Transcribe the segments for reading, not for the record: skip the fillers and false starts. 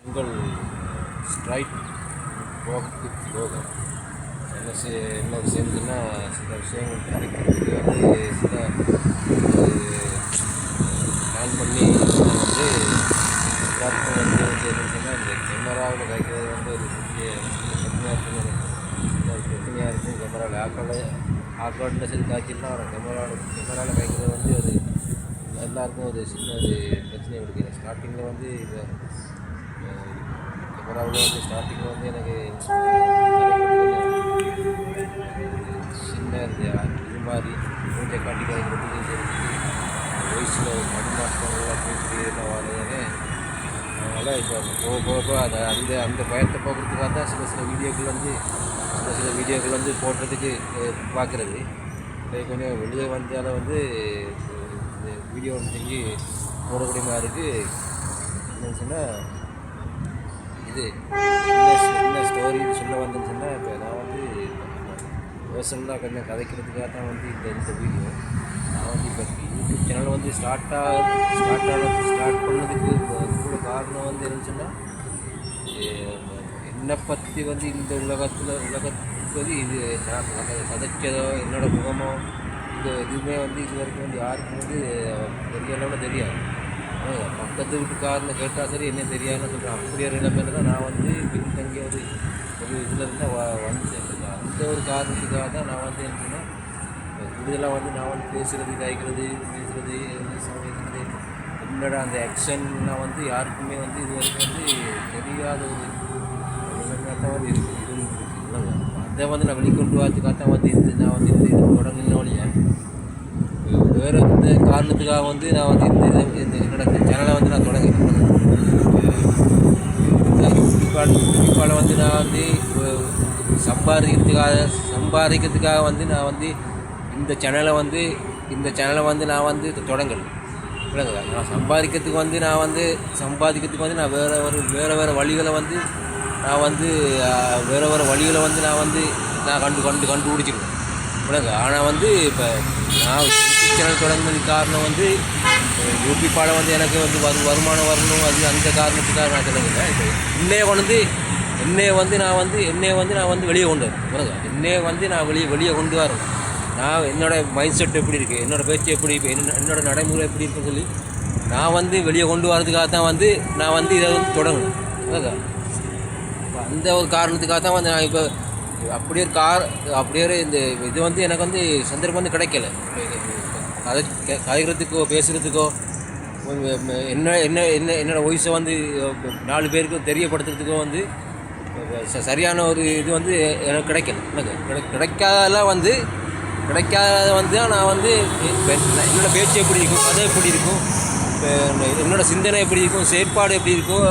உங்கள் ஸ்ட்ரைட் போக்கு யோகம் என்ன விஷயம்னா சில விஷயங்கள் கிடைக்கிறதுக்கு வந்து சில பிளான் பண்ணி வந்து எல்லாருக்கும் வந்து என்னன்னா இந்த கேமராவில் கிடைக்கிறது வந்து ஒரு பெரிய பிரச்சனையாக இருக்கும் கேமராவில் ஆக்வர்டில் சரி காய்ச்சின்னா கேமராவில் கிடைக்கிறது வந்து அது எல்லாருக்கும் ஒரு சின்ன ஒரு பிரச்சனையை கொடுக்குது. ஸ்டார்டிங்கில் வந்து இதை கேமராவில் வந்து ஸ்டார்டிங்கில் வந்து எனக்கு சின்ன இது மாதிரி மூஞ்சை காட்டி கிடைக்கிறதுக்கு வயசில் மறுமாற்றங்கள் அப்படி எல்லாம் வர்றதுன்னு அதனால் இப்போ போக அதை அந்த பயத்தை போக்குறதுக்காக தான் சில வீடியோக்கள் வந்து போடுறதுக்கு பார்க்குறது. கொஞ்சம் வெளியே வந்தால் வந்து இந்த வீடியோ செஞ்சு போடக்கூடிய மாதிரி இருக்குது. என்னன்னு சொன்னால் இது என்ன ஸ்டோரி சொல்ல வந்தேன்னு சொன்னால் இப்போ நான் வந்து பர்சனலாக கொஞ்சம் கதைக்கிறதுக்காக தான் வந்து இந்த வீடியோ நான் வந்து இப்போ யூடியூப் சேனல் வந்து ஸ்டார்ட் பண்ணதுக்கு கூட காரணம் வந்து என்னன்னு சொன்னால் என்னை பற்றி வந்து இந்த உலகத்துக்கு வந்து இது நான் கதைச்சதோ என்னோடய முகமோ இது எதுவுமே வந்து இது வரைக்கும் வந்து யாருக்கும் வந்து பெரிய அளவில் தெரியாது. பக்கத்து வீட்டுக்காரனை கேட்டால் சரி என்ன தெரியாதுன்னு சொல்கிறேன். அப்படியே நிலைமையில தான் நான் வந்து பின்தங்கிய ஒரு இதில் இருந்தால் வந்து அந்த ஒரு காரணத்துக்காக தான் நான் வந்து என்னன்னா கூடுதலாக வந்து நான் வந்து பேசுகிறது என்னோட அந்த ஆக்ஷன்லாம் வந்து யாருக்குமே வந்து இது வரைக்கும் வந்து தெரியாத ஒரு நிலைமையாக வந்து இருக்குது. அதை வந்து நான் வெளிக்கொண்டு வரதுக்காக தான் வந்து நான் வந்து இது தொடங்கின வழியை வேறு எந்த காரணத்துக்காக வந்து நான் வந்து இந்த என்னோட சேனலை வந்து நான் தொடங்கினேன். யூடியூப்பால் வந்து நான் வந்து சம்பாதிக்கிறதுக்காக வந்து நான் வந்து இந்த சேனலை வந்து நான் வந்து தொடங்கலை. இல்லைங்க, நான் சம்பாதிக்கிறதுக்கு வந்து நான் வேறு வழிகளை வந்து நான் வந்து நான் கண்டுபிடிச்சிருக்கேன். இல்லைங்க, ஆனால் வந்து இப்போ நான் யூடியூப் சேனல் தொடங்கினதுக்கு காரணம் வந்து யூடியூப்பால் வந்து எனக்கு வந்து வருமானம் வரணும், அது அந்த காரணத்துக்காக நான் தொடங்கினேன். இப்போ என்னையை வந்து நான் வெளியே கொண்டு வரேன். என்னையை வந்து நான் வெளியே கொண்டு வரேன். நான் என்னோடய மைண்ட் செட் எப்படி இருக்குது, என்னோடய பேச்சு எப்படி இப்போ என்னோடய நடைமுறை எப்படி இருக்குன்னு சொல்லி நான் வந்து வெளியே கொண்டு வரதுக்காக தான் வந்து நான் வந்து இதை வந்து தொடங்கணும். ஓகே, அந்த ஒரு காரணத்துக்காக தான் வந்து நான் இப்போ அப்படியே இந்த இது வந்து எனக்கு வந்து சந்தர்ப்பம் வந்து கிடைக்கல. கதைக்கிறதுக்கோ பேசுகிறதுக்கோ என்னோடய வாய்ஸை வந்து 4 பேருக்கு தெரியப்படுத்துறதுக்கோ வந்து சரியான ஒரு இது வந்து எனக்கு கிடைக்கல. எனக்கு கிடைக்காத வந்து நான் வந்து என்னோடய பேச்சு எப்படி இருக்கும், கதை எப்படி இருக்கும், என்னோடய சிந்தனை எப்படி இருக்கும், செயற்பாடு எப்படி இருக்கும்,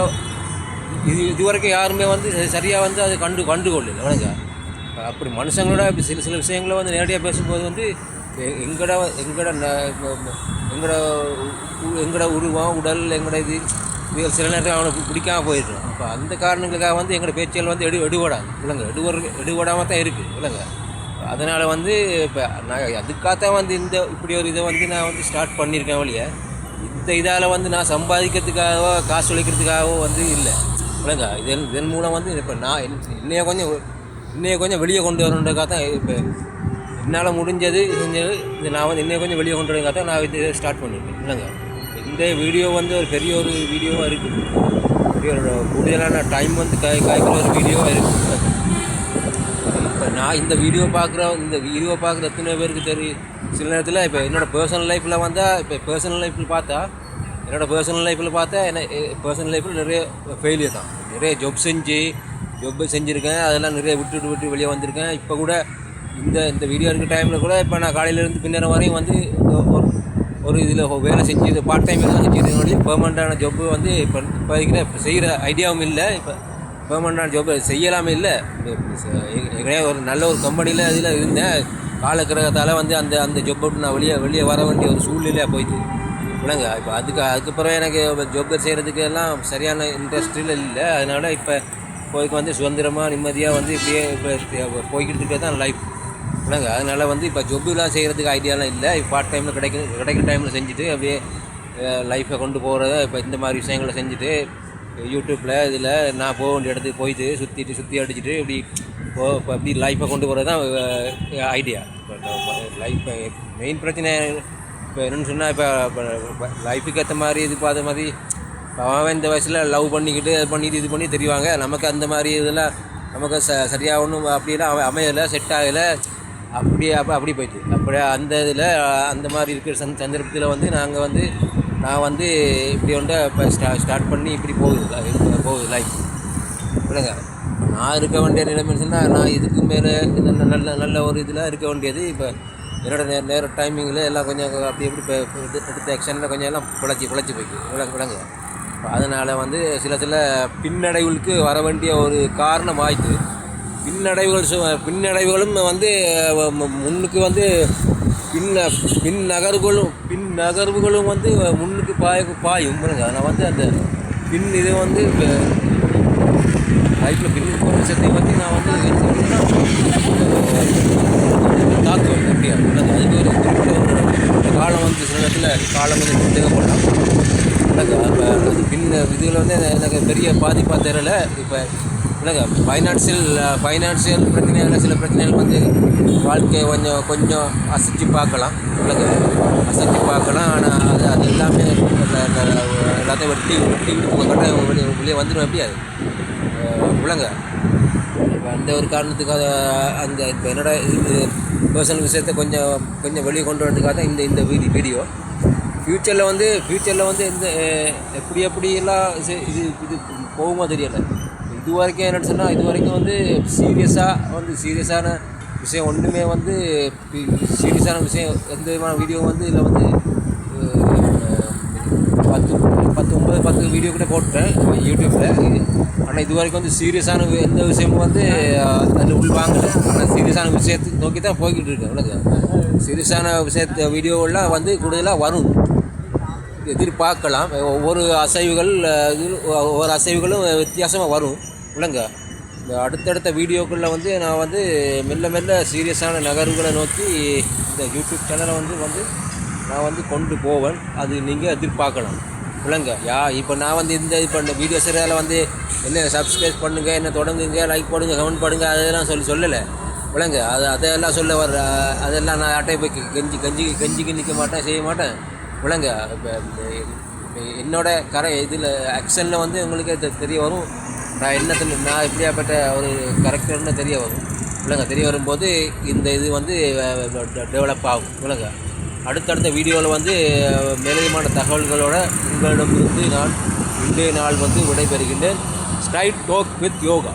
இதுவரைக்கும் யாருமே வந்து சரியாக வந்து அதை கண்டுகொள்ளல. வணங்க, அப்படி மனுஷங்களோட சில விஷயங்களை வந்து நேரடியாக பேசும்போது வந்து எங்களோட உருவம் உடல் எங்களோட இது சில நேரத்தில் அவனுக்கு பிடிக்காமல் போயிடுறோம். அப்போ அந்த காரணங்களுக்காக வந்து எங்களோட பேச்சுகள் வந்து எடுபடாது. இல்லைங்க, எடுபடாமல் தான் இருக்குது. இல்லைங்க, அதனால் வந்து இப்போ நான் அதுக்காகத்தான் வந்து இப்படி ஒரு இதை வந்து நான் வந்து ஸ்டார்ட் பண்ணியிருக்கேன். வழியை இந்த இதால் வந்து நான் சம்பாதிக்கிறதுக்காகவோ காசு உழைக்கிறதுக்காகவோ வந்து இல்லை. இல்லைங்க, இதன் மூலம் வந்து இப்போ நான் இன்னைய கொஞ்சம் வெளியே கொண்டு வரணுன்றக்காக தான் இப்போ என்னால் முடிஞ்சது இது நான் வந்து இன்னைய கொஞ்சம் வெளியே கொண்டு வரதுக்காக தான் நான் இதை ஸ்டார்ட் பண்ணியிருக்கேன். இல்லைங்க, இந்த வீடியோ வந்து ஒரு பெரிய ஒரு வீடியோவாக இருக்குது. பெரிய ஒரு கூடுதலான டைம் வந்து காய்க்கிற ஒரு வீடியோவாக இருக்குது. இப்போ நான் இந்த வீடியோ பார்க்குற எத்தனை பேருக்கு தெரியும். சில நேரத்தில் இப்போ என்னோடய பர்சனல் லைஃப்பில் வந்தால் பர்சனல் லைஃப்பில் பார்த்தா பர்சனல் லைஃப்பில் நிறைய ஃபெயிலியர் தான். நிறைய ஜொப் செஞ்சுருக்கேன். அதெல்லாம் நிறைய விட்டு வெளியே வந்திருக்கேன். இப்போ கூட இந்த வீடியோ இருக்கிற டைமில் கூட இப்போ நான் காலையிலேருந்து பின்னேற வரையும் வந்து ஒரு இதில் வேலை செஞ்சு இது பார்ட் டைம் வேலை செஞ்சுருக்கேன். பெர்மனண்டான ஜொப்பு வந்து இப்போ செய்கிற ஐடியாவும் இல்லை. இப்போ பெர்மனண்டான ஜாப் செய்யலாமே இல்லை. ஒரு நல்ல ஒரு கம்பெனியில் இதில் இருந்தேன். காலக்கிரகத்தால் வந்து அந்த ஜாப் விட்டு நான் வெளியே வர வேண்டிய ஒரு சூழ்நிலையாக போயிடுது. இல்லைங்க, இப்போ அதுக்கப்புறம் எனக்கு ஜாப் செய்கிறதுக்கு எல்லாம் சரியான இன்ட்ரெஸ்ட்டில் இல்லை. அதனால் இப்போதைக்கு வந்து சுதந்திரமாக நிம்மதியாக வந்து இப்படியே இப்போ போய்கிட்டு தான் லைஃப். இல்லைங்க, அதனால் வந்து இப்போ ஜொப்பெலாம் செய்கிறதுக்கு ஐடியாலாம் இல்லை. இப்போ பார்ட் டைமில் கிடைக்கிற டைமில் செஞ்சுட்டு அப்படியே லைஃப்பை கொண்டு போகிறத இப்போ இந்த மாதிரி விஷயங்களை செஞ்சுட்டு யூடியூப்பில் இதில் நான் போக வேண்டிய இடத்துக்கு போயிட்டு சுற்றி அடிச்சுட்டு இப்படி இப்போ அப்படி லைஃப்பை கொண்டு போகிறது தான் ஐடியா. இப்போ லைஃப் மெயின் பிரச்சனை இப்போ என்னென்னு சொன்னால் இப்போ லைஃபுக்கு ஏற்ற மாதிரி இது பார்த்த மாதிரி அவன் இந்த வயசில் லவ் பண்ணிக்கிட்டு அது பண்ணிட்டு இது பண்ணி தெரிவாங்க. நமக்கு அந்த மாதிரி இதெல்லாம் நமக்கு சரியாக ஒன்றும் அப்படிலாம் அமையலை, செட் ஆகலை, அப்படி போயிட்டு அப்படியே அந்த இதில் அந்த மாதிரி இருக்கிற சந்தர்ப்பத்தில் வந்து நான் வந்து இப்படி ஒன்று இப்போ ஸ்டார்ட் பண்ணி இப்படி போகுது லைஃப் இல்லைங்க. நான் இருக்க வேண்டிய நிலைமைன்னு சொன்னால் நான் இதுக்கு மேலே நல்ல ஒரு இதில் இருக்க வேண்டியது. இப்போ என்னோடய நேர டைமிங்கில் எல்லாம் கொஞ்சம் அப்படி எப்படி இப்போ எடுத்த ஆக்ஷனில் கொஞ்சம் எல்லாம் பிழைச்சி போய்க்கு விளங்க. அதனால் வந்து சில பின்னடைவுகளுக்கு வர வேண்டிய ஒரு காரணம் ஆயிடுது. பின்னடைவுகளும் வந்து முன்னுக்கு வந்து பின் நகர்வுகளும் வந்து முன்னுக்கு பாயும் பாருங்க. அதனால் வந்து அந்த இது வந்து லைஃப்பில் பின்னுக்கு போகிற விஷயத்தை பற்றி நான் வந்து தாக்குவேன் அப்படியா. அதுக்கு ஒரு காலம் வந்து சில நேரத்தில் காலம் வந்து தேவைப்படலாம். அது இதில் வந்து எனக்கு பெரிய பாதிப்பாக தெரியல. இப்போ இல்லைங்க ஃபைனான்சியல் பிரச்சனைகள் சில பிரச்சனைகள் வந்து வாழ்க்கையை கொஞ்சம் அசைச்சு பார்க்கலாம் இல்லைங்க, அசைச்சு பார்க்கலாம். ஆனால் அது எல்லாமே எல்லாத்தையும் வெட்டி கட்டாயம் வெளியே வந்துடும் எப்படியாது இல்லைங்க. இப்போ அந்த ஒரு காரணத்துக்காக அந்த இப்போ என்னோட இது பர்சனல் விஷயத்தை கொஞ்சம் வெளியே கொண்டு வரதுக்காக தான் இந்த வீடியோ. ஃப்யூச்சரில் வந்து இந்த எப்படியெல்லாம் இது போகுமோ தெரியலை. இது வரைக்கும் என்னென்னு சொன்னால் இது வரைக்கும் வந்து சீரியஸான விஷயம் ஒன்றுமே வந்து சீரியஸான விஷயம் எந்த விதமான வீடியோ வந்து இதில் வந்து 10 வீடியோ கூட போட்டேன் யூடியூப்பில். ஆனால் இது வரைக்கும் வந்து சீரியஸான எந்த விஷயமும் வந்து அதில் உள்வாங்கலை. ஆனால் சீரியஸான விஷயத்தை நோக்கி தான் போய்கிட்டு இருக்கேன் உனக்கு. சீரியஸான வீடியோவெல்லாம் வந்து கூடுதலாக வரும், எதிர்பார்க்கலாம். ஒவ்வொரு அசைவுகளும் வித்தியாசமாக வரும் இல்லைங்க. இந்த அடுத்தடுத்த வீடியோக்களில் வந்து நான் வந்து மெல்ல சீரியஸான நகர்வுகளை நோக்கி இந்த யூடியூப் சேனலை வந்து நான் வந்து கொண்டு போவேன். அது நீங்கள் எதிர்பார்க்கலாம் இல்லைங்க. இப்போ நான் வந்து இப்போ இந்த வீடியோ சரியால் வந்து என்ன சப்ஸ்கிரைப் பண்ணுங்கள், என்ன தொடங்குங்க, லைக் போடுங்க, கமெண்ட் பண்ணுங்கள், அதெல்லாம் சொல்லலை இல்லைங்க. அதெல்லாம் சொல்ல வர்ற அதெல்லாம் நான் யார்ட்டே போய் கெஞ்சிக்கு நிற்க மாட்டேன், செய்ய மாட்டேன் இல்லைங்க. இப்போ என்னோட இதில் ஆக்ஷனில் வந்து உங்களுக்கு தெரிய வரும் நான் எப்படியாப்பட்ட ஒரு கரெக்டர்னு தெரிய வரும் இல்லைங்க. தெரிய வரும்போது இந்த இது வந்து டெவலப் ஆகும் இல்லைங்க. அடுத்தடுத்த வீடியோவில் வந்து மேலதிகமான தகவல்களோடு உங்களிடமிருந்து நான் இன்றைய நாள் வந்து விடைபெறுகின்றேன். Straight talk with yoga.